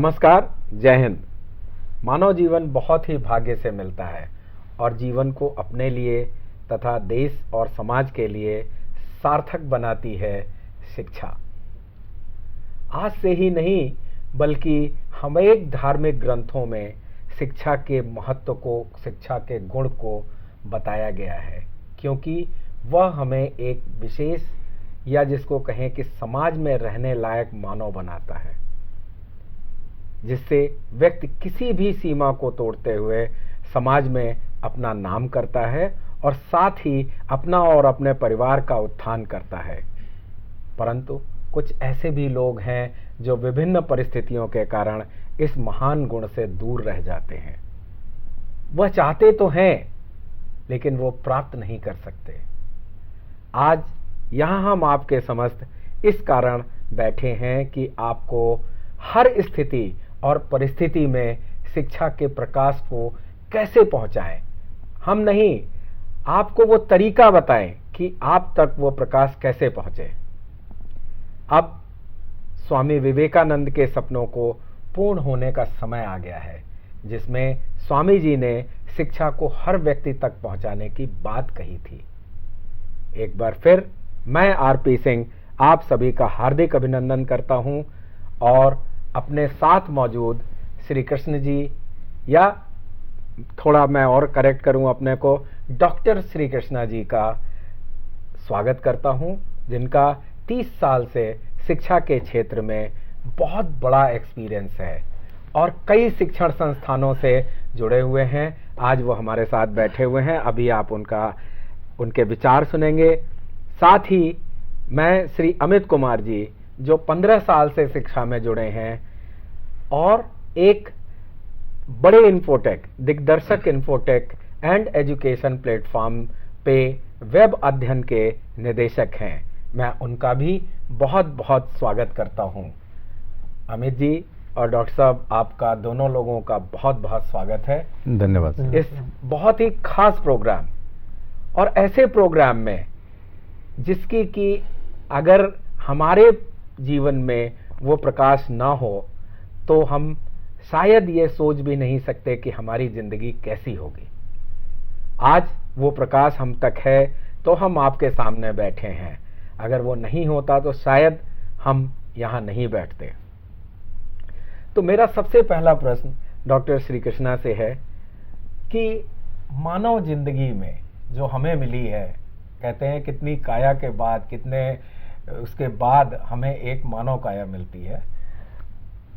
नमस्कार, जय हिंद। मानव जीवन बहुत ही भाग्य से मिलता है और जीवन को अपने लिए तथा देश और समाज के लिए सार्थक बनाती है शिक्षा। आज से ही नहीं बल्कि अनेक धार्मिक ग्रंथों में शिक्षा के महत्व को, शिक्षा के गुण को बताया गया है, क्योंकि वह हमें एक विशेष या जिसको कहें कि समाज में रहने लायक मानव बनाता है, जिससे व्यक्ति किसी भी सीमा को तोड़ते हुए समाज में अपना नाम करता है और साथ ही अपना और अपने परिवार का उत्थान करता है। परंतु कुछ ऐसे भी लोग हैं जो विभिन्न परिस्थितियों के कारण इस महान गुण से दूर रह जाते हैं। वह चाहते तो हैं लेकिन वो प्राप्त नहीं कर सकते। आज यहाँ हम आपके समस्त इस कारण बैठे हैं कि आपको हर स्थिति और परिस्थिति में शिक्षा के प्रकाश को कैसे पहुंचाएं। हम नहीं, आपको वो तरीका बताएं कि आप तक वो प्रकाश कैसे पहुंचे। अब स्वामी विवेकानंद के सपनों को पूर्ण होने का समय आ गया है, जिसमें स्वामी जी ने शिक्षा को हर व्यक्ति तक पहुंचाने की बात कही थी। एक बार फिर मैं आरपी सिंह आप सभी का हार्दिक अभिनंदन करता हूं और अपने साथ मौजूद श्री कृष्ण जी, या थोड़ा मैं और करेक्ट करूं अपने को, डॉक्टर श्री कृष्णा जी का स्वागत करता हूं, जिनका 30 साल से शिक्षा के क्षेत्र में बहुत बड़ा एक्सपीरियंस है और कई शिक्षण संस्थानों से जुड़े हुए हैं। आज वो हमारे साथ बैठे हुए हैं, अभी आप उनके विचार सुनेंगे। साथ ही मैं श्री अमित कुमार जी, जो 15 साल से शिक्षा में जुड़े हैं और एक बड़े इन्फोटेक, दिग्दर्शक इन्फोटेक एंड एजुकेशन प्लेटफॉर्म पे वेब अध्ययन के निदेशक हैं, मैं उनका भी बहुत बहुत स्वागत करता हूं। अमित जी और डॉक्टर साहब, आपका दोनों लोगों का बहुत बहुत स्वागत है। धन्यवाद। इस बहुत ही खास प्रोग्राम और ऐसे प्रोग्राम में जिसकी कि अगर हमारे जीवन में वो प्रकाश ना हो तो हम शायद ये सोच भी नहीं सकते कि हमारी जिंदगी कैसी होगी। आज वो प्रकाश हम तक है तो हम आपके सामने बैठे हैं। अगर वो नहीं होता तो शायद हम यहाँ नहीं बैठते। तो मेरा सबसे पहला प्रश्न डॉक्टर श्री कृष्णा से है कि मानव जिंदगी में जो हमें मिली है, कहते हैं कितनी काया के बाद, कितने उसके बाद हमें एक मानव काया मिलती है,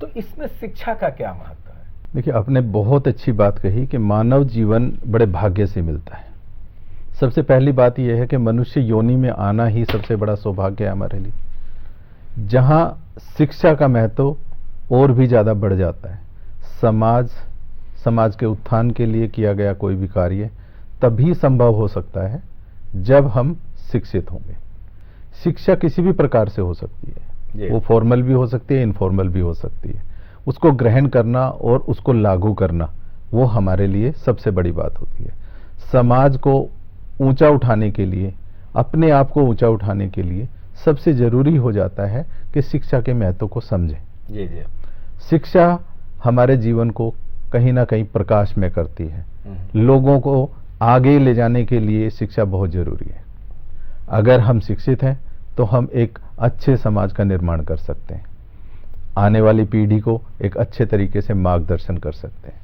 तो इसमें शिक्षा का क्या महत्व है? देखिए, आपने बहुत अच्छी बात कही कि मानव जीवन बड़े भाग्य से मिलता है। सबसे पहली बात यह है कि मनुष्य योनि में आना ही सबसे बड़ा सौभाग्य है हमारे लिए, जहां शिक्षा का महत्व और भी ज्यादा बढ़ जाता है। समाज के उत्थान के लिए किया गया कोई भी कार्य तभी संभव हो सकता है जब हम शिक्षित होंगे। शिक्षा किसी भी प्रकार से हो सकती है, वो फॉर्मल भी हो सकती है, इनफॉर्मल भी हो सकती है। उसको ग्रहण करना और उसको लागू करना, वो हमारे लिए सबसे बड़ी बात होती है। समाज को ऊंचा उठाने के लिए, अपने आप को ऊंचा उठाने के लिए सबसे जरूरी हो जाता है कि शिक्षा के महत्व को समझें। जी। शिक्षा हमारे जीवन को कहीं ना कहीं प्रकाश में करती है। लोगों को आगे ले जाने के लिए शिक्षा बहुत जरूरी है। अगर हम शिक्षित हैं तो हम एक अच्छे समाज का निर्माण कर सकते हैं, आने वाली पीढ़ी को एक अच्छे तरीके से मार्गदर्शन कर सकते हैं।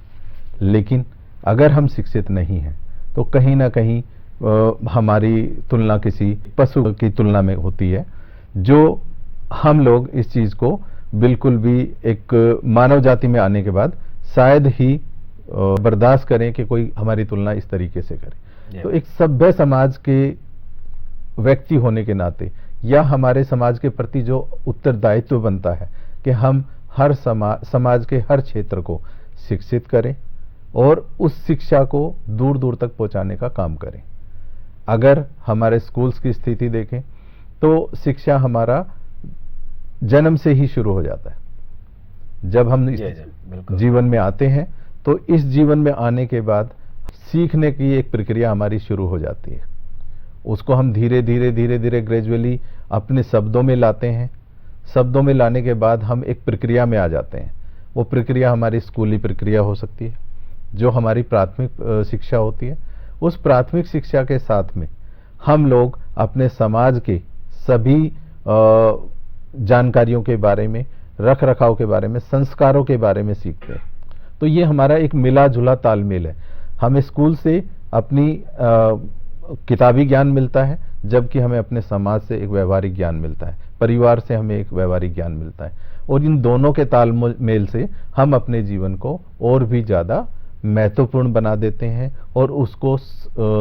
लेकिन अगर हम शिक्षित नहीं हैं तो कहीं ना कहीं हमारी तुलना किसी पशु की तुलना में होती है, जो हम लोग इस चीज को बिल्कुल भी एक मानव जाति में आने के बाद शायद ही बर्दाश्त करें कि कोई हमारी तुलना इस तरीके से करे। तो एक सभ्य समाज के व्यक्ति होने के नाते, या हमारे समाज के प्रति जो उत्तरदायित्व बनता है कि हम हर समाज के हर क्षेत्र को शिक्षित करें और उस शिक्षा को दूर दूर तक पहुंचाने का काम करें। अगर हमारे स्कूल्स की स्थिति देखें तो शिक्षा हमारा जन्म से ही शुरू हो जाता है। जब हम इस जीवन में आते हैं तो इस जीवन में आने के बाद सीखने की एक प्रक्रिया हमारी शुरू हो जाती है। उसको हम धीरे धीरे ग्रेजुअली अपने शब्दों में लाते हैं। शब्दों में लाने के बाद हम एक प्रक्रिया में आ जाते हैं। वो प्रक्रिया हमारी स्कूली प्रक्रिया हो सकती है, जो हमारी प्राथमिक शिक्षा होती है। उस प्राथमिक शिक्षा के साथ में हम लोग अपने समाज के सभी जानकारियों के बारे में, रख रखाव के बारे में, संस्कारों के बारे में सीखते हैं। तो ये हमारा एक मिला जुला तालमेल है। हमें स्कूल से अपनी किताबी ज्ञान मिलता है, जबकि हमें अपने समाज से एक व्यवहारिक ज्ञान मिलता है, परिवार से हमें एक व्यवहारिक ज्ञान मिलता है, और इन दोनों के तालमेल से हम अपने जीवन को और भी ज़्यादा महत्वपूर्ण बना देते हैं और उसको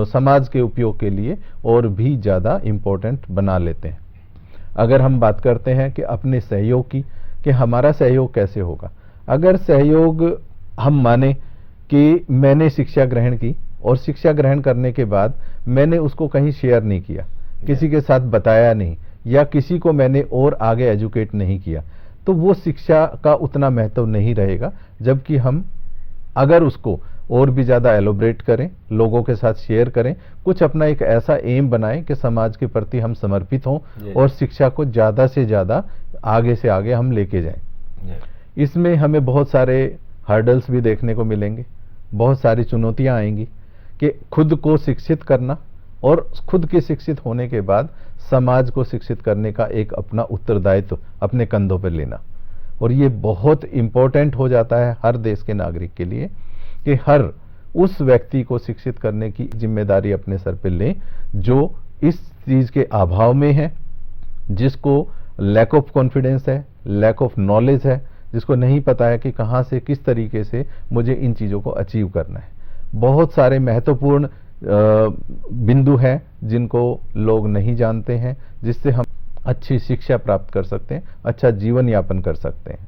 समाज के उपयोग के लिए और भी ज़्यादा इम्पोर्टेंट बना लेते हैं। अगर हम बात करते हैं कि अपने सहयोग की, कि हमारा सहयोग कैसे होगा, अगर सहयोग हम माने कि मैंने शिक्षा ग्रहण की और शिक्षा ग्रहण करने के बाद मैंने उसको कहीं शेयर नहीं किया, किसी के साथ बताया नहीं, या किसी को मैंने और आगे एजुकेट नहीं किया, तो वो शिक्षा का उतना महत्व नहीं रहेगा। जबकि हम अगर उसको और भी ज़्यादा एलोब्रेट करें, लोगों के साथ शेयर करें, कुछ अपना एक ऐसा एम बनाएं कि समाज के प्रति हम समर्पित हों और शिक्षा को ज़्यादा से ज़्यादा आगे से आगे हम लेके जाएं। इसमें हमें बहुत सारे हर्डल्स भी देखने को मिलेंगे, बहुत सारी चुनौतियां आएंगी कि खुद को शिक्षित करना और खुद के शिक्षित होने के बाद समाज को शिक्षित करने का एक अपना उत्तरदायित्व अपने कंधों पर लेना। और ये बहुत इम्पोर्टेंट हो जाता है हर देश के नागरिक के लिए कि हर उस व्यक्ति को शिक्षित करने की जिम्मेदारी अपने सर पर लें जो इस चीज के अभाव में है, जिसको लैक ऑफ कॉन्फिडेंस है, लैक ऑफ नॉलेज है, जिसको नहीं पता है कि कहाँ से किस तरीके से मुझे इन चीज़ों को अचीव करना है। बहुत सारे महत्वपूर्ण बिंदु हैं जिनको लोग नहीं जानते हैं, जिससे हम अच्छी शिक्षा प्राप्त कर सकते हैं, अच्छा जीवन यापन कर सकते हैं।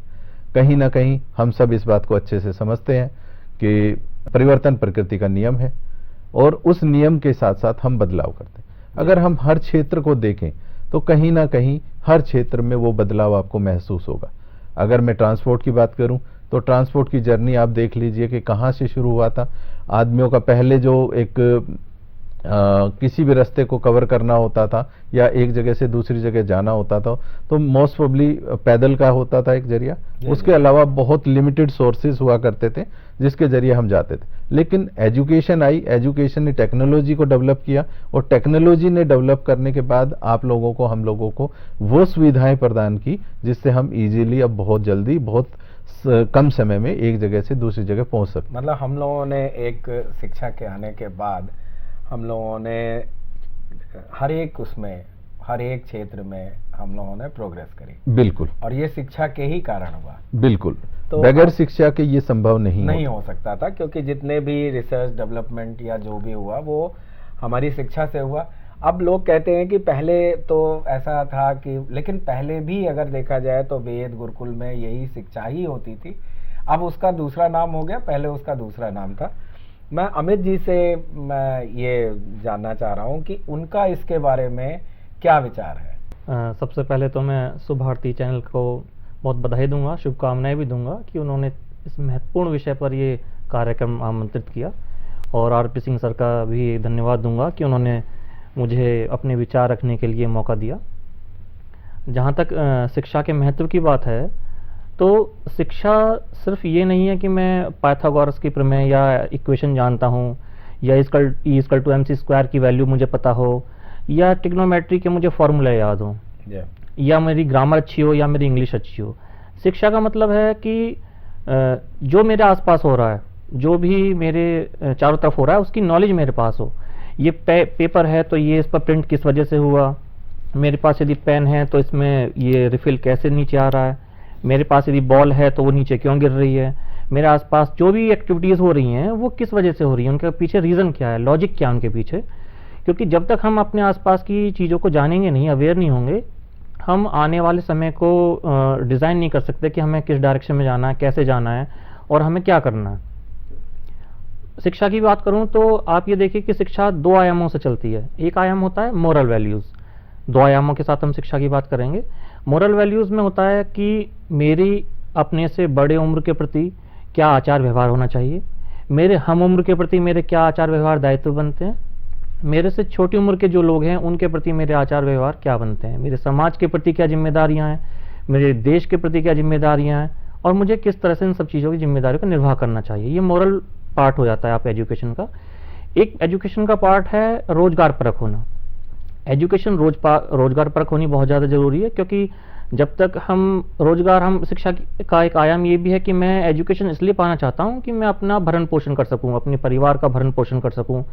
कहीं ना कहीं हम सब इस बात को अच्छे से समझते हैं कि परिवर्तन प्रकृति का नियम है और उस नियम के साथ साथ हम बदलाव करते हैं। अगर हम हर क्षेत्र को देखें तो कहीं ना कहीं हर क्षेत्र में वो बदलाव आपको महसूस होगा। अगर मैं ट्रांसपोर्ट की बात करूं तो ट्रांसपोर्ट की जर्नी आप देख लीजिए कि कहां से शुरू हुआ था। आदमियों का पहले जो एक किसी भी रास्ते को कवर करना होता था या एक जगह से दूसरी जगह जाना होता था तो मोस्ट प्रोबेबली पैदल का होता था एक जरिया। उसके अलावा बहुत लिमिटेड सोर्सेज हुआ करते थे जिसके जरिए हम जाते थे। लेकिन एजुकेशन आई, एजुकेशन ने टेक्नोलॉजी को डेवलप किया और टेक्नोलॉजी ने डेवलप करने के बाद आप लोगों को, हम लोगों को वो सुविधाएं प्रदान की जिससे हम इजीली अब बहुत जल्दी, बहुत कम समय में एक जगह से दूसरी जगह पहुंच सकते। मतलब हम लोगों ने एक शिक्षा के आने के बाद हम लोगों ने हर एक क्षेत्र में हम लोगों ने प्रोग्रेस करी। बिल्कुल। और ये शिक्षा के ही कारण हुआ। बिल्कुल। तो बगैर शिक्षा के ये संभव नहीं हो सकता था, क्योंकि जितने भी रिसर्च डेवलपमेंट या जो भी हुआ वो हमारी शिक्षा से हुआ। अब लोग कहते हैं कि पहले तो ऐसा था कि, लेकिन पहले भी अगर देखा जाए तो वेद गुरुकुल में यही शिक्षा ही होती थी। अब उसका दूसरा नाम हो गया, पहले उसका दूसरा नाम था। मैं अमित जी से मैं ये जानना चाह रहा हूँ कि उनका इसके बारे में क्या विचार है। सबसे पहले तो मैं सुभारती चैनल को बहुत बधाई दूंगा, शुभकामनाएं भी दूंगा कि उन्होंने इस महत्वपूर्ण विषय पर ये कार्यक्रम आमंत्रित किया, और आरपी सिंह सर का भी धन्यवाद दूंगा कि उन्होंने मुझे अपने विचार रखने के लिए मौका दिया। जहाँ तक शिक्षा के महत्व की बात है तो शिक्षा सिर्फ ये नहीं है कि मैं पाइथागोरस की प्रमेय या इक्वेशन जानता हूँ, या E=mc² की वैल्यू मुझे पता हो, या ट्रिग्नोमेट्री के मुझे फॉर्मूला याद हो, या मेरी ग्रामर अच्छी हो, या मेरी इंग्लिश अच्छी हो। शिक्षा का मतलब है कि जो मेरे आसपास हो रहा है, जो भी मेरे चारों तरफ हो रहा है, उसकी नॉलेज मेरे पास हो। ये पेपर है तो ये इस पर प्रिंट किस वजह से हुआ, मेरे पास यदि पेन है तो इसमें ये रिफिल कैसे नीचे आ रहा है, मेरे पास यदि बॉल है तो वो नीचे क्यों गिर रही है, मेरे आसपास जो भी एक्टिविटीज़ हो रही हैं वो किस वजह से हो रही है, उनके पीछे रीज़न क्या है, लॉजिक क्या है उनके पीछे। क्योंकि जब तक हम अपने आसपास की चीज़ों को जानेंगे नहीं, अवेयर नहीं होंगे, हम आने वाले समय को डिज़ाइन नहीं कर सकते कि हमें किस डायरेक्शन में जाना है, कैसे जाना है और हमें क्या करना है। शिक्षा की बात करूं तो आप ये देखिए कि शिक्षा 2 आयामों से चलती है। एक आयाम होता है मोरल वैल्यूज़, 2 आयामों के साथ हम शिक्षा की बात करेंगे। मोरल वैल्यूज़ में होता है कि मेरी अपने से बड़े उम्र के प्रति क्या आचार व्यवहार होना चाहिए, मेरे हम उम्र के प्रति मेरे क्या आचार व्यवहार दायित्व बनते हैं, मेरे से छोटी उम्र के जो लोग हैं उनके प्रति मेरे आचार व्यवहार क्या बनते हैं, मेरे समाज के प्रति क्या जिम्मेदारियां हैं, मेरे देश के प्रति क्या जिम्मेदारियां हैं, और मुझे किस तरह से इन सब चीज़ों की जिम्मेदारी का निर्वाह करना चाहिए। ये मोरल पार्ट हो जाता है आप एजुकेशन का। एक एजुकेशन का पार्ट है रोजगार परक होना। एजुकेशन रोजगार परक होनी बहुत ज़्यादा ज़रूरी है, क्योंकि जब तक हम शिक्षा का एक आयाम ये भी है कि मैं एजुकेशन इसलिए पाना चाहता हूँ कि मैं अपना भरण पोषण कर सकूँ, अपने परिवार का भरण पोषण कर सकूँ,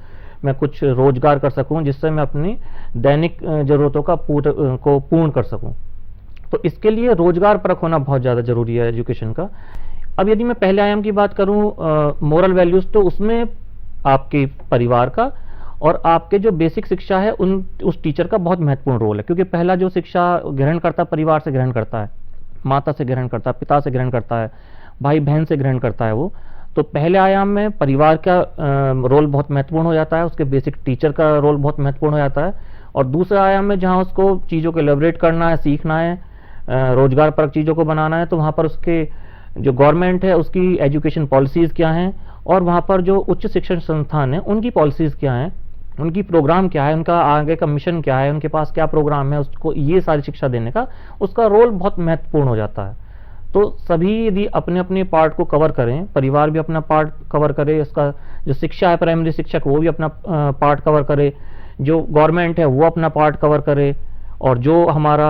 मैं कुछ रोजगार कर सकूँ जिससे मैं अपनी दैनिक ज़रूरतों को पूर्ण कर सकूँ। तो इसके लिए रोजगार परक होना बहुत ज़्यादा ज़रूरी है एजुकेशन का। अब यदि मैं पहले आयाम की बात करूँ मोरल वैल्यूज़, तो उसमें आपके परिवार का और आपके जो बेसिक शिक्षा है उस टीचर का बहुत महत्वपूर्ण रोल है, क्योंकि पहला जो शिक्षा ग्रहण करता है परिवार से ग्रहण करता है, माता से ग्रहण करता है, पिता से ग्रहण करता है, भाई बहन से ग्रहण करता है वो। तो पहले आयाम में परिवार का रोल बहुत महत्वपूर्ण हो जाता है, उसके बेसिक टीचर का रोल बहुत महत्वपूर्ण हो जाता है। और दूसरे आयाम में जहाँ उसको चीज़ों को एलेबरेट करना है, सीखना है, रोजगार परक चीज़ों को बनाना है, तो वहाँ पर उसके जो गवर्नमेंट है उसकी एजुकेशन पॉलिसीज़ क्या हैं, और वहाँ पर जो उच्च शिक्षण संस्थान है उनकी पॉलिसीज़ क्या हैं, उनकी प्रोग्राम क्या है, उनका आगे का मिशन क्या है, उनके पास क्या प्रोग्राम है, उसको ये सारी शिक्षा देने का उसका रोल बहुत महत्वपूर्ण हो जाता है। तो सभी यदि अपने अपने पार्ट को कवर करें, परिवार भी अपना पार्ट कवर करे, इसका जो शिक्षा है प्राइमरी शिक्षक वो भी अपना पार्ट कवर करे, जो गवर्नमेंट है वो अपना पार्ट कवर करे, और जो हमारा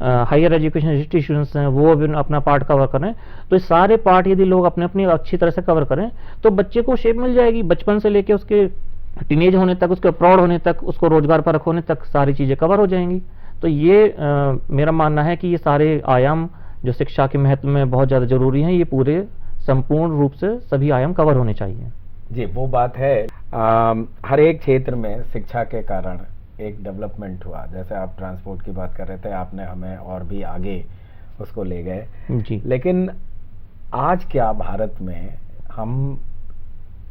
हायर एजुकेशन इंस्टीट्यूशंस हैं वो भी अपना पार्ट कवर करें, तो ये सारे पार्ट यदि लोग अपने अपनी अच्छी तरह से कवर करें तो बच्चे को शेप मिल जाएगी। बचपन से लेके उसके टीनेज होने तक, उसके प्रौढ़ होने तक, उसको रोजगार परक होने तक सारी चीज़ें कवर हो जाएंगी। तो ये मेरा मानना है कि ये सारे आयाम जो शिक्षा के महत्व में बहुत ज़्यादा ज़रूरी हैं, ये पूरे संपूर्ण रूप से सभी आयाम कवर होने चाहिए। जी, वो बात है। हर एक क्षेत्र में शिक्षा के कारण एक डेवलपमेंट हुआ। जैसे आप ट्रांसपोर्ट की बात कर रहे थे, आपने हमें और भी आगे उसको ले गए जी। लेकिन आज क्या भारत में हम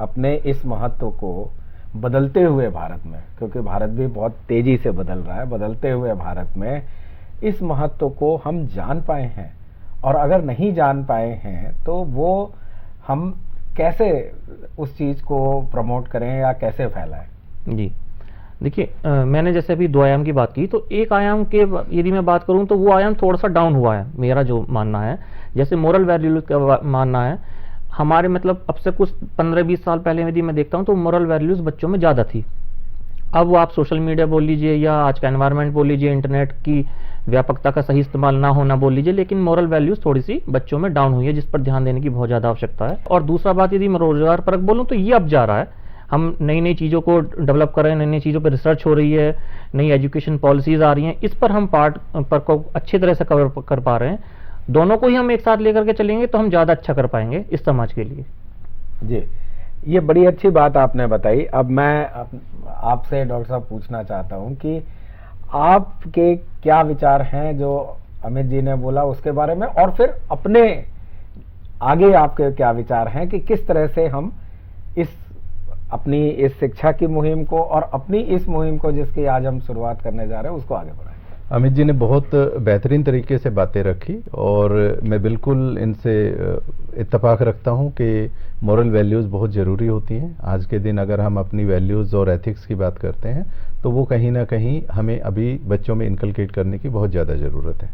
अपने इस महत्व को बदलते हुए भारत में, क्योंकि भारत भी बहुत तेजी से बदल रहा है, बदलते हुए भारत में इस महत्व को हम जान पाए हैं, और अगर नहीं जान पाए हैं तो वो हम कैसे उस चीज़ को प्रमोट करें या कैसे फैलाएं? जी, देखिए मैंने जैसे अभी 2 आयाम की बात की, तो एक आयाम के यदि मैं बात करूं तो वो आयाम थोड़ा सा डाउन हुआ है, मेरा जो मानना है। जैसे मोरल वैल्यूज का मानना है, हमारे मतलब अब से कुछ 15-20 साल पहले यदि मैं देखता हूं तो मोरल वैल्यूज बच्चों में ज़्यादा थी। अब वो आप सोशल मीडिया बोल लीजिए या आज का एनवायरनमेंट बोल लीजिए, इंटरनेट की व्यापकता का सही इस्तेमाल ना होना बोल लीजिए, लेकिन मोरल वैल्यूज थोड़ी सी बच्चों में डाउन हुई है, जिस पर ध्यान देने की बहुत ज़्यादा आवश्यकता है। और दूसरा बात यदि मैं रोजगार परक बोलूँ तो ये अब जा रहा है, हम नई नई चीज़ों को डेवलप कर रहे हैं, नई नई चीज़ों पर रिसर्च हो रही है, नई एजुकेशन पॉलिसीज़ आ रही हैं, इस पर हम पार्ट पर को अच्छी तरह से कवर कर पा रहे हैं। दोनों को ही हम एक साथ लेकर के चलेंगे तो हम ज़्यादा अच्छा कर पाएंगे इस समाज के लिए। जी, ये बड़ी अच्छी बात आपने बताई। अब मैं आपसे डॉक्टर साहब पूछना चाहता हूं कि आपके क्या विचार हैं जो अमित जी ने बोला उसके बारे में, और फिर अपने आगे आपके क्या विचार हैं कि किस तरह से हम अपनी इस शिक्षा की मुहिम को और अपनी इस मुहिम को जिसकी आज हम शुरुआत करने जा रहे हैं उसको आगे बढ़ाएं। अमित जी ने बहुत बेहतरीन तरीके से बातें रखी, और मैं बिल्कुल इनसे इत्तेफाक रखता हूं कि मॉरल वैल्यूज़ बहुत ज़रूरी होती हैं। आज के दिन अगर हम अपनी वैल्यूज़ और एथिक्स की बात करते हैं तो वो कहीं ना कहीं हमें अभी बच्चों में इनकलकेट करने की बहुत ज़्यादा ज़रूरत है।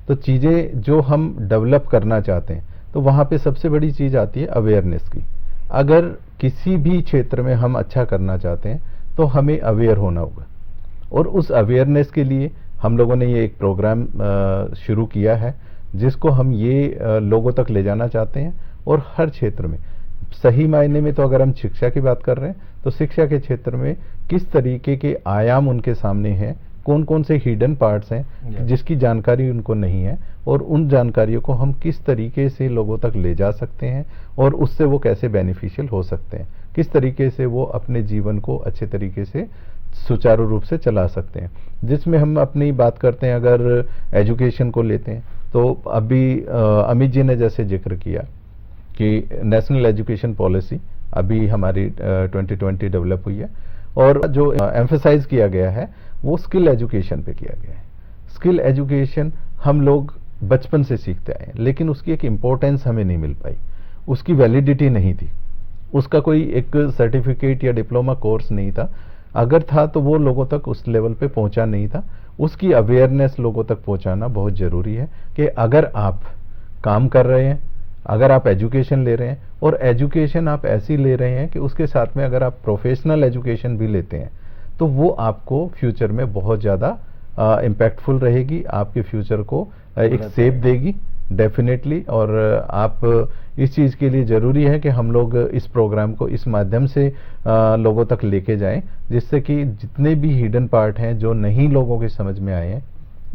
तो चीज़ें जो हम डेवलप करना चाहते हैं तो वहाँ पे सबसे बड़ी चीज़ आती है अवेयरनेस की। अगर किसी भी क्षेत्र में हम अच्छा करना चाहते हैं तो हमें अवेयर होना होगा, और उस अवेयरनेस के लिए हम लोगों ने ये एक प्रोग्राम शुरू किया है जिसको हम ये लोगों तक ले जाना चाहते हैं। और हर क्षेत्र में सही मायने में, तो अगर हम शिक्षा की बात कर रहे हैं तो शिक्षा के क्षेत्र में किस तरीके के आयाम उनके सामने हैं, कौन कौन से हिडन पार्ट्स हैं जिसकी जानकारी उनको नहीं है, और उन जानकारियों को हम किस तरीके से लोगों तक ले जा सकते हैं और उससे वो कैसे बेनिफिशियल हो सकते हैं, किस तरीके से वो अपने जीवन को अच्छे तरीके से सुचारू रूप से चला सकते हैं। जिसमें हम अपनी बात करते हैं, अगर एजुकेशन को लेते हैं तो अभी अमित जी ने जैसे जिक्र किया कि नेशनल एजुकेशन पॉलिसी अभी हमारी 2020 डेवलप हुई है, और जो एम्फेसाइज किया गया है वो स्किल एजुकेशन पे किया गया है। स्किल एजुकेशन हम लोग बचपन से सीखते आए हैं, लेकिन उसकी एक इम्पोर्टेंस हमें नहीं मिल पाई, उसकी वैलिडिटी नहीं थी, उसका कोई एक सर्टिफिकेट या डिप्लोमा कोर्स नहीं था, अगर था तो वो लोगों तक उस लेवल पे पहुंचा नहीं था। उसकी अवेयरनेस लोगों तक पहुंचाना बहुत ज़रूरी है कि अगर आप काम कर रहे हैं, अगर आप एजुकेशन ले रहे हैं और एजुकेशन आप ऐसी ले रहे हैं कि उसके साथ में अगर आप प्रोफेशनल एजुकेशन भी लेते हैं तो वो आपको फ्यूचर में बहुत ज़्यादा इम्पैक्टफुल रहेगी, आपके फ्यूचर को एक सेफ देगी डेफिनेटली। और आप इस चीज़ के लिए ज़रूरी है कि हम लोग इस प्रोग्राम को इस माध्यम से लोगों तक लेके जाएं, जिससे कि जितने भी हिडन पार्ट हैं जो नहीं लोगों के समझ में आए हैं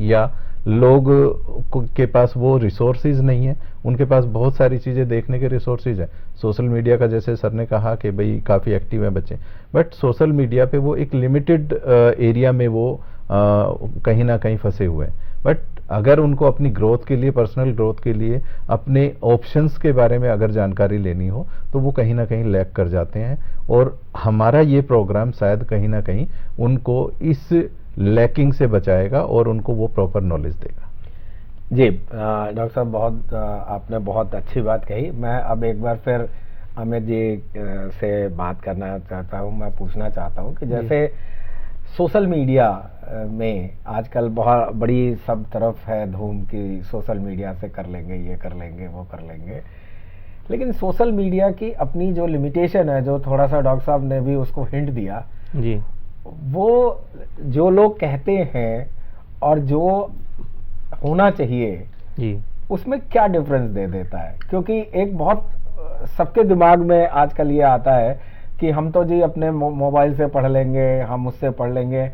या लोग के पास वो रिसोर्सेज नहीं है, उनके पास बहुत सारी चीज़ें देखने के रिसोर्सेज हैं। सोशल मीडिया का जैसे सर ने कहा कि भाई काफ़ी एक्टिव हैं बच्चे, बट सोशल मीडिया पे वो एक लिमिटेड एरिया में वो कहीं ना कहीं फंसे हुए हैं। बट अगर उनको अपनी ग्रोथ के लिए, पर्सनल ग्रोथ के लिए अपने ऑप्शंस के बारे में अगर जानकारी लेनी हो तो वो कहीं ना कहीं लैक कर जाते हैं, और हमारा ये प्रोग्राम शायद कहीं ना कहीं उनको इस लैकिंग से बचाएगा और उनको वो प्रॉपर नॉलेज देगा। जी डॉक्टर साहब, बहुत आपने बहुत अच्छी बात कही। मैं अब एक बार फिर अमित जी से बात करना चाहता हूँ, मैं पूछना चाहता हूँ कि जैसे सोशल मीडिया में आजकल बहुत बड़ी सब तरफ है धूम की सोशल मीडिया से कर लेंगे, ये कर लेंगे, वो कर लेंगे, लेकिन सोशल मीडिया की अपनी जो लिमिटेशन है, जो थोड़ा सा डॉक्टर साहब ने भी उसको हिंट दिया जी, वो जो लोग कहते हैं और जो होना चाहिए जी, उसमें क्या डिफरेंस दे देता है? क्योंकि एक बहुत सबके दिमाग में आजकल ये आता है कि हम तो जी अपने मोबाइल से पढ़ लेंगे, हम उससे पढ़ लेंगे,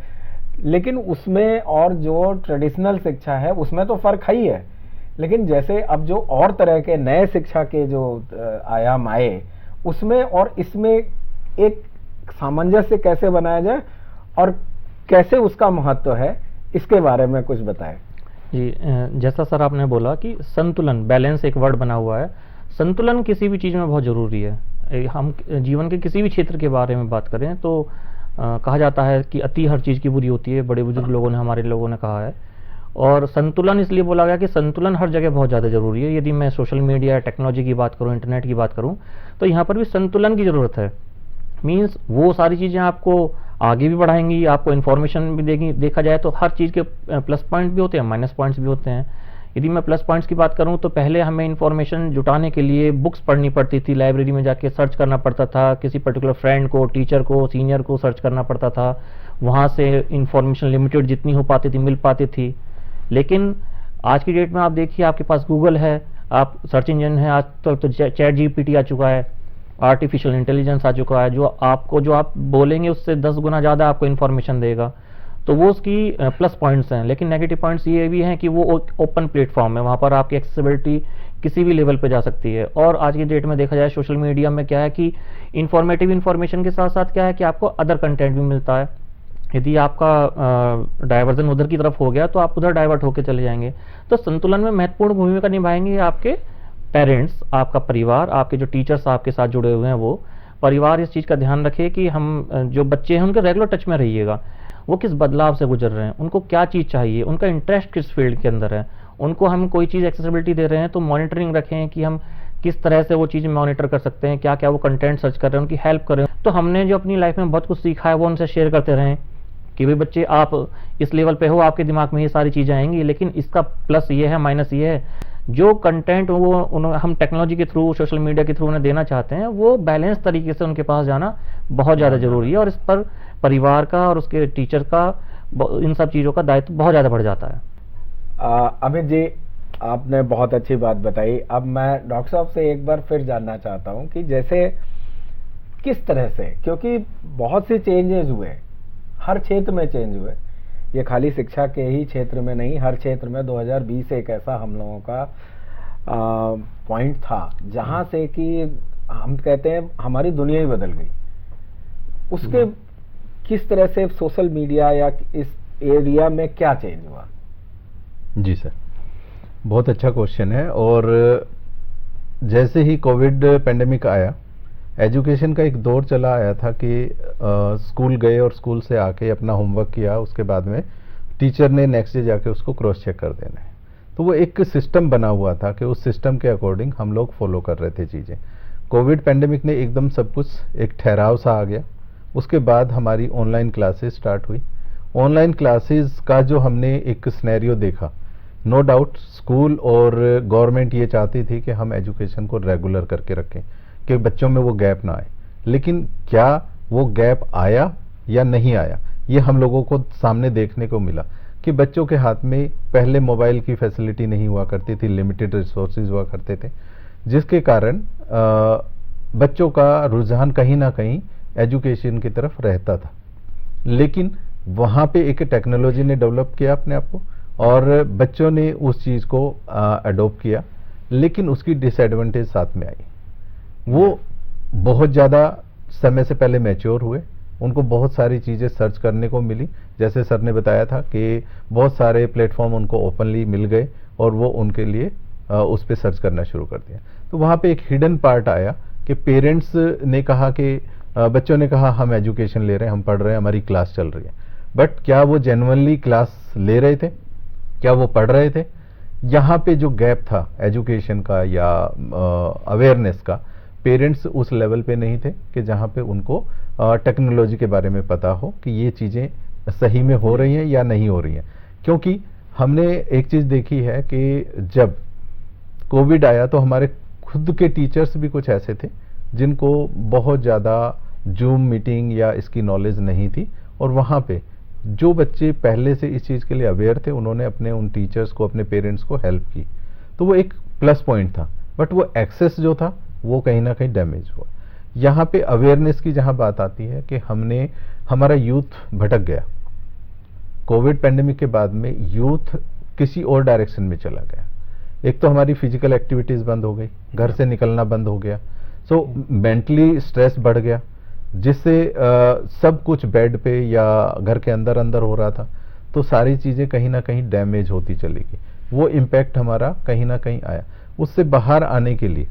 लेकिन उसमें और जो ट्रेडिशनल शिक्षा है उसमें तो फर्क है ही है, लेकिन जैसे अब जो और तरह के नए शिक्षा के जो आयाम आए उसमें और इसमें एक सामंजस्य कैसे बनाया जाए और कैसे उसका महत्व है, इसके बारे में कुछ बताएं। जी, जैसा सर आपने बोला कि संतुलन, बैलेंस एक वर्ड बना हुआ है। संतुलन किसी भी चीज़ में बहुत ज़रूरी है। हम जीवन के किसी भी क्षेत्र के बारे में बात करें तो कहा जाता है कि अति हर चीज़ की बुरी होती है, बड़े बुजुर्ग लोगों ने, हमारे लोगों ने कहा है। और संतुलन इसलिए बोला गया कि संतुलन हर जगह बहुत ज़्यादा ज़रूरी है। यदि मैं सोशल मीडिया, टेक्नोलॉजी की बात करूँ, इंटरनेट की बात करूँ, तो यहाँ पर भी संतुलन की ज़रूरत है। मीन्स वो सारी चीज़ें आपको आगे भी बढ़ाएंगी, आपको इन्फॉर्मेशन भी देगी। देखा जाए तो हर चीज़ के प्लस पॉइंट भी होते हैं, माइनस पॉइंट्स भी होते हैं। यदि मैं प्लस पॉइंट्स की बात करूं तो पहले हमें इन्फॉर्मेशन जुटाने के लिए बुक्स पढ़नी पड़ती थी, लाइब्रेरी में जाके सर्च करना पड़ता था, किसी पर्टिकुलर फ्रेंड को, टीचर को, सीनियर को सर्च करना पड़ता था, वहाँ से इन्फॉर्मेशन लिमिटेड जितनी हो पाती थी मिल पाती थी। लेकिन आज की डेट में आप देखिए, आपके पास गूगल है, आप सर्च इंजन है, आज तो चैट जीपीटी आ चुका है, आर्टिफिशियल इंटेलिजेंस आ चुका है, जो आप बोलेंगे उससे 10 गुना ज़्यादा आपको इन्फॉर्मेशन देगा। तो वो उसकी प्लस पॉइंट्स हैं। लेकिन नेगेटिव पॉइंट्स ये भी हैं कि वो ओपन प्लेटफॉर्म है, वहाँ पर आपकी एक्सेसिबिलिटी किसी भी लेवल पे जा सकती है। और आज की डेट में देखा जाए सोशल मीडिया में क्या है कि इंफॉर्मेटिव इन्फॉर्मेशन के साथ साथ क्या है कि आपको अदर कंटेंट भी मिलता है। यदि आपका डाइवर्जन उधर की तरफ हो गया तो आप उधर डाइवर्ट होकर चले जाएंगे। तो संतुलन में महत्वपूर्ण भूमिका निभाएंगे आपके पेरेंट्स, आपका परिवार, आपके जो टीचर्स आपके साथ जुड़े हुए हैं वो परिवार। इस चीज़ का ध्यान रखे कि हम जो बच्चे हैं उनके रेगुलर टच में रहिएगा, वो किस बदलाव से गुजर रहे हैं, उनको क्या चीज़ चाहिए, उनका इंटरेस्ट किस फील्ड के अंदर है। उनको हम कोई चीज़ एक्सेसिबिलिटी दे रहे हैं तो मॉनिटरिंग रखें कि हम किस तरह से वो चीज़ मॉनिटर कर सकते हैं, क्या क्या वो कंटेंट सर्च कर रहे हैं, उनकी हेल्प करें। तो हमने जो अपनी लाइफ में बहुत कुछ सीखा है वो उनसे शेयर करते रहें कि भाई बच्चे आप इस लेवल पे हो, आपके दिमाग में ये सारी चीज़ें आएंगी, लेकिन इसका प्लस ये है, माइनस ये है। जो कंटेंट वो हम टेक्नोलॉजी के थ्रू, सोशल मीडिया के थ्रू उन्हें देना चाहते हैं, वो बैलेंस तरीके से उनके पास जाना बहुत ज़्यादा ज़रूरी है। और इस पर परिवार का और उसके टीचर का, इन सब चीज़ों का दायित्व बहुत ज़्यादा बढ़ जाता है। अमित जी, आपने बहुत अच्छी बात बताई। अब मैं डॉक्टर साहब से एक बार फिर जानना चाहता हूं कि जैसे किस तरह से, क्योंकि बहुत से चेंजेस हुए, हर क्षेत्र में चेंज हुए, ये खाली शिक्षा के ही क्षेत्र में नहीं, हर क्षेत्र में 2020 एक ऐसा हम लोगों का पॉइंट था जहां से कि हम कहते हैं हमारी दुनिया ही बदल गई। उसके किस तरह से सोशल मीडिया या इस एरिया में क्या चेंज हुआ? जी सर, बहुत अच्छा क्वेश्चन है। और जैसे ही कोविड पेंडेमिक आया, एजुकेशन का एक दौर चला आया था कि स्कूल गए और स्कूल से आके अपना होमवर्क किया, उसके बाद में टीचर ने नेक्स्ट डे जाके उसको क्रॉस चेक कर देना है। तो वो एक सिस्टम बना हुआ था कि उस सिस्टम के अकॉर्डिंग हम लोग फॉलो कर रहे थे चीज़ें। कोविड पेंडेमिक ने एकदम सब कुछ एक ठहराव सा आ गया। उसके बाद हमारी ऑनलाइन क्लासेस स्टार्ट हुई। ऑनलाइन क्लासेस का जो हमने एक सिनेरियो देखा नो डाउट स्कूल और गवर्नमेंट ये चाहती थी कि हम एजुकेशन को रेगुलर करके रखें, कि बच्चों में वो गैप ना आए। लेकिन क्या वो गैप आया या नहीं आया, ये हम लोगों को सामने देखने को मिला कि बच्चों के हाथ में पहले मोबाइल की फैसिलिटी नहीं हुआ करती थी, लिमिटेड रिसोर्सेज हुआ करते थे, जिसके कारण बच्चों का रुझान कहीं ना कहीं एजुकेशन की तरफ रहता था। लेकिन वहाँ पे एक टेक्नोलॉजी ने डेवलप किया अपने आप को और बच्चों ने उस चीज़ को अडॉप्ट किया, लेकिन उसकी डिसएडवांटेज साथ में आई। वो बहुत ज़्यादा समय से पहले मैच्योर हुए, उनको बहुत सारी चीज़ें सर्च करने को मिली, जैसे सर ने बताया था कि बहुत सारे प्लेटफॉर्म उनको ओपनली मिल गए और वो उनके लिए उस पर सर्च करना शुरू कर दिया। तो वहाँ पे एक हिडन पार्ट आया कि पेरेंट्स ने कहा कि बच्चों ने कहा हम एजुकेशन ले रहे हैं, हम पढ़ रहे हैं, हमारी क्लास चल रही है, बट क्या वो जेन्युइनली क्लास ले रहे थे, क्या वो पढ़ रहे थे? यहाँ पे जो गैप था एजुकेशन का या अवेयरनेस का, पेरेंट्स उस लेवल पे नहीं थे कि जहाँ पे उनको टेक्नोलॉजी के बारे में पता हो कि ये चीज़ें सही में हो रही हैं या नहीं हो रही हैं। क्योंकि हमने एक चीज़ देखी है कि जब कोविड आया तो हमारे खुद के टीचर्स भी कुछ ऐसे थे जिनको बहुत ज़्यादा जूम मीटिंग या इसकी नॉलेज नहीं थी, और वहाँ पे जो बच्चे पहले से इस चीज़ के लिए अवेयर थे उन्होंने अपने उन टीचर्स को, अपने पेरेंट्स को हेल्प की, तो वो एक प्लस पॉइंट था। बट वो एक्सेस जो था वो कहीं ना कहीं डैमेज हुआ। यहाँ पे अवेयरनेस की जहाँ बात आती है कि हमारा यूथ भटक गया। कोविड पेंडेमिक के बाद में यूथ किसी और डायरेक्शन में चला गया। एक तो हमारी फिजिकल एक्टिविटीज़ बंद हो गई, घर से निकलना बंद हो गया, सो मेंटली स्ट्रेस बढ़ गया, जिससे सब कुछ बेड पे या घर के अंदर अंदर हो रहा था, तो सारी चीज़ें कहीं ना कहीं डैमेज होती चली गई। वो इम्पैक्ट हमारा कहीं ना कहीं आया। उससे बाहर आने के लिए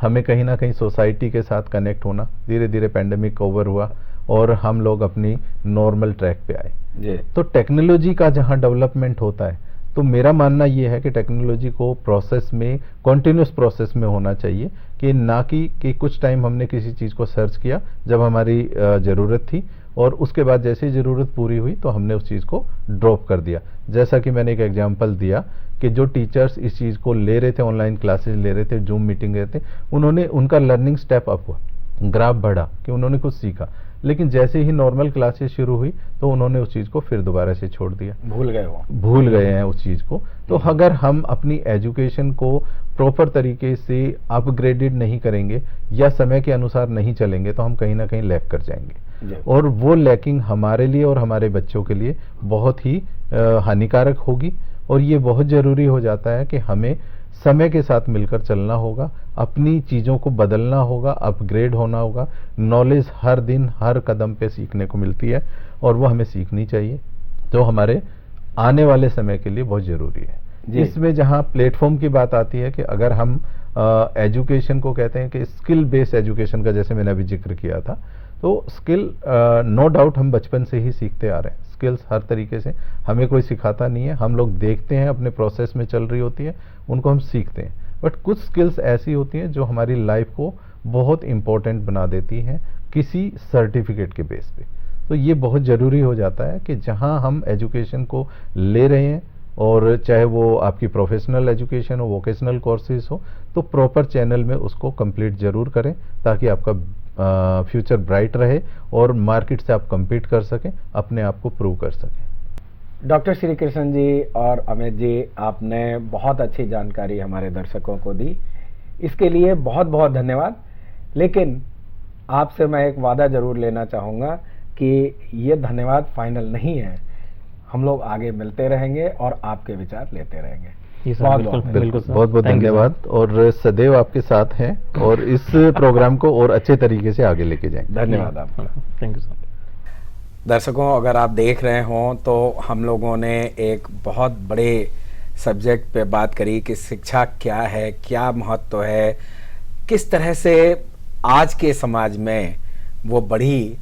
हमें कहीं ना कहीं सोसाइटी के साथ कनेक्ट होना, धीरे धीरे पेंडेमिक ओवर हुआ और हम लोग अपनी नॉर्मल ट्रैक पे आए। तो टेक्नोलॉजी का जहाँ डेवलपमेंट होता है, तो मेरा मानना ये है कि टेक्नोलॉजी को प्रोसेस में, कॉन्टिन्यूस प्रोसेस में होना चाहिए, कि ना कि कुछ टाइम हमने किसी चीज़ को सर्च किया जब हमारी ज़रूरत थी और उसके बाद जैसे ही ज़रूरत पूरी हुई तो हमने उस चीज़ को ड्रॉप कर दिया। जैसा कि मैंने एक एग्जांपल दिया कि जो टीचर्स इस चीज़ को ले रहे थे, ऑनलाइन क्लासेस ले रहे थे, जूम मीटिंग ले रहे थे, उन्होंने उनका लर्निंग स्टेप अप हुआ, ग्राफ बढ़ा कि उन्होंने कुछ सीखा। लेकिन जैसे ही नॉर्मल क्लासेस शुरू हुई तो उन्होंने उस चीज़ को फिर दोबारा से छोड़ दिया, भूल गए हैं उस चीज़ को। तो अगर हम अपनी एजुकेशन को प्रॉपर तरीके से अपग्रेडेड नहीं करेंगे या समय के अनुसार नहीं चलेंगे तो हम कहीं ना कहीं लैग कर जाएंगे, और वो लैकिंग हमारे लिए और हमारे बच्चों के लिए बहुत ही हानिकारक होगी। और ये बहुत ज़रूरी हो जाता है कि हमें समय के साथ मिलकर चलना होगा, अपनी चीज़ों को बदलना होगा, अपग्रेड होना होगा। नॉलेज हर दिन हर कदम पे सीखने को मिलती है और वो हमें सीखनी चाहिए, तो हमारे आने वाले समय के लिए बहुत ज़रूरी है। इसमें जहाँ प्लेटफॉर्म की बात आती है कि अगर हम एजुकेशन को कहते हैं कि स्किल बेस्ड एजुकेशन का, जैसे मैंने अभी जिक्र किया था, तो स्किल नो डाउट हम बचपन से ही सीखते आ रहे हैं। स्किल्स हर तरीके से हमें कोई सिखाता नहीं है, हम लोग देखते हैं, अपने प्रोसेस में चल रही होती है, उनको हम सीखते हैं। बट कुछ स्किल्स ऐसी होती हैं जो हमारी लाइफ को बहुत इंपॉर्टेंट बना देती हैं किसी सर्टिफिकेट के बेस पे। तो ये बहुत ज़रूरी हो जाता है कि जहाँ हम एजुकेशन को ले रहे हैं, और चाहे वो आपकी प्रोफेशनल एजुकेशन हो, वोकेशनल कोर्सेज हो, तो प्रॉपर चैनल में उसको कंप्लीट ज़रूर करें ताकि आपका फ्यूचर ब्राइट रहे और मार्केट से आप compete कर सकें, अपने आप को प्रूव कर सकें। डॉक्टर श्री कृष्ण जी और अमित जी, आपने बहुत अच्छी जानकारी हमारे दर्शकों को दी, इसके लिए बहुत बहुत धन्यवाद। लेकिन आपसे मैं एक वादा जरूर लेना चाहूँगा कि ये धन्यवाद फाइनल नहीं है, हम लोग आगे मिलते रहेंगे और आपके विचार लेते रहेंगे। बहुत बहुत धन्यवाद, और सदैव आपके साथ हैं और इस प्रोग्राम को और अच्छे तरीके से आगे लेके जाएंगे। धन्यवाद आपका। Thank you sir. दर्शकों, अगर आप देख रहे हों तो हम लोगों ने एक बहुत बड़े सब्जेक्ट पे बात करी कि शिक्षा क्या है, क्या महत्व है, किस तरह से आज के समाज में वो बढ़ी,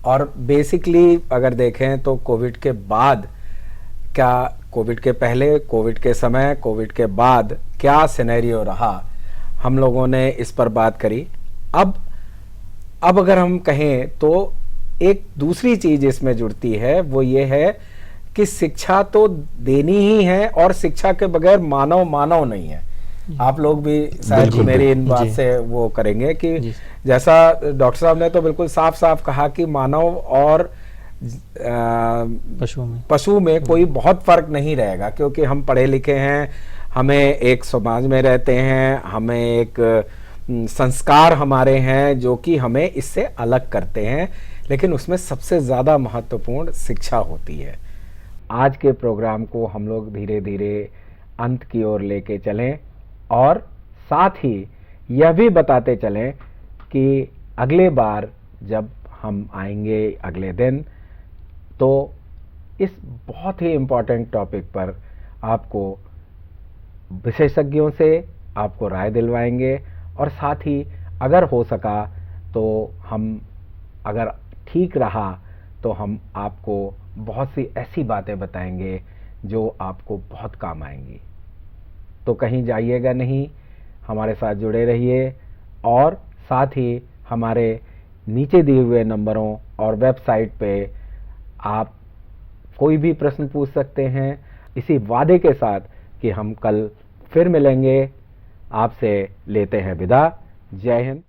और बेसिकली अगर देखें तो कोविड के बाद क्या, कोविड के पहले, कोविड के समय, कोविड के बाद क्या सिनेरियो रहा, हम लोगों ने इस पर बात करी। अब अगर हम कहें तो एक दूसरी चीज़ इसमें जुड़ती है, वो ये है कि शिक्षा तो देनी ही है और शिक्षा के बगैर मानव मानव नहीं है। आप लोग भी शायद बिल्कुल, मेरी इन बात जी। से वो करेंगे कि जी। जैसा डॉक्टर साहब ने तो बिल्कुल साफ साफ कहा कि मानव और पशुओं में कोई बहुत फर्क नहीं रहेगा, क्योंकि हम पढ़े लिखे हैं, हमें एक समाज में रहते हैं, हमें एक संस्कार हमारे हैं जो कि हमें इससे अलग करते हैं, लेकिन उसमें सबसे ज़्यादा महत्वपूर्ण शिक्षा होती है। आज के प्रोग्राम को हम लोग धीरे धीरे अंत की ओर लेके चलें और साथ ही यह भी बताते चलें कि अगले बार जब हम आएंगे अगले दिन, तो इस बहुत ही इम्पोर्टेंट टॉपिक पर आपको विशेषज्ञों से आपको राय दिलवाएंगे, और साथ ही अगर हो सका तो हम, अगर ठीक रहा तो हम आपको बहुत सी ऐसी बातें बताएंगे जो आपको बहुत काम आएंगी। तो कहीं जाइएगा नहीं, हमारे साथ जुड़े रहिए, और साथ ही हमारे नीचे दिए हुए नंबरों और वेबसाइट पे आप कोई भी प्रश्न पूछ सकते हैं, इसी वादे के साथ कि हम कल फिर मिलेंगे। आपसे लेते हैं विदा। जय हिंद।